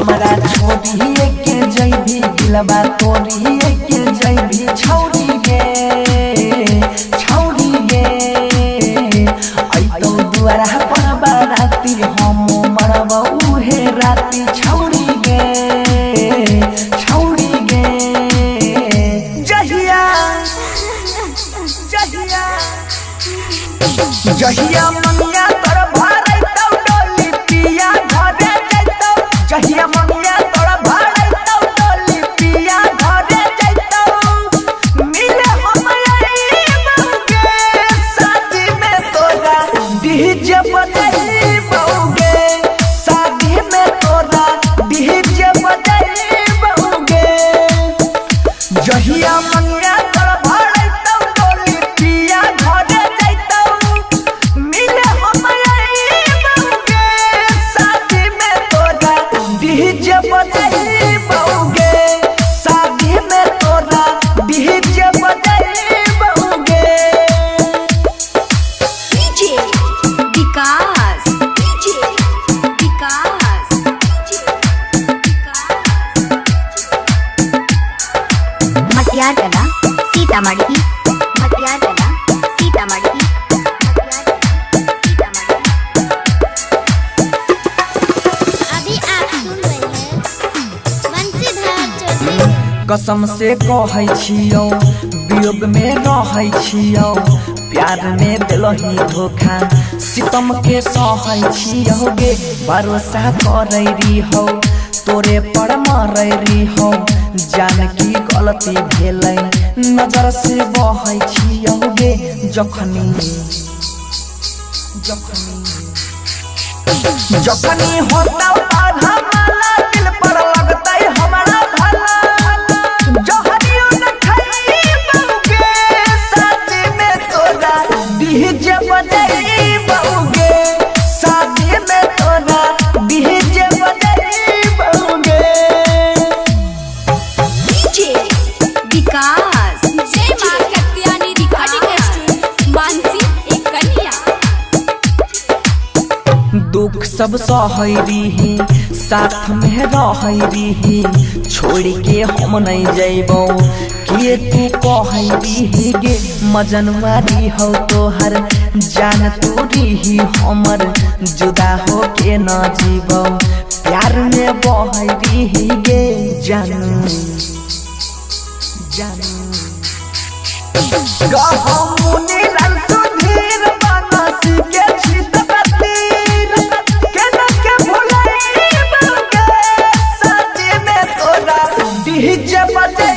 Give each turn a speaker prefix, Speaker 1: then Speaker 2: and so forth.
Speaker 1: हमारा छोड़िए के जैभी दिलवा तोड़िए के जैभी छौड़ी गे तो दुआरा पर बाराती हम मरब उहे राती छौड़ी गे जहिया मनिया तोर भरै तौ डोली पिया घरे जैतौ जहिया मनिया तोर भरै तौ डोली पिया घरे जैतौ मिले हम आइबौगे शादी में तोरा डीजे बजाइबौगे शादी में तोरा डीजे बजाइबौगे जहिया मनिया तोर भरै तौ डोली पिया घरे डीजे बजाइबौगे शादी में तोरा डीजे बजाइबौगे
Speaker 2: डीजे विकास मटियागला सीतामढ़ी
Speaker 1: कसम से कहै छियौ वियोग में रहै छियौ प्यार में दिलही धोखा सितम के सहै छियौ गे भरोसा करै रहिहौ तोरे पर मरै रहिहौ जान की गलती भेलै नजर से बहै छियौ गे जखनी होतौ आधा माला दिल पर लगतै हमारा डीजे बजाइबौगे शादी में तोरा डीजे बजाइबौगे
Speaker 2: डीजे विकास जय मां कत्यानी रिकॉर्डिंग स्टूडियो मानसी एक कन्या
Speaker 1: दुख सब सहै रही साथ में रहै रही छोड़ के हम नहीं जैबौ किए तू कहै रही गे मजनवारी हो तोहर जान तू रही हमर जुदा हो के न जीबौ प्यार में बहै रही गे जानू गहमुनी लाल सुधीर बनसी के छित बतीर केना के भुलाइबौगे शादी में तोरा डीजे बजाइ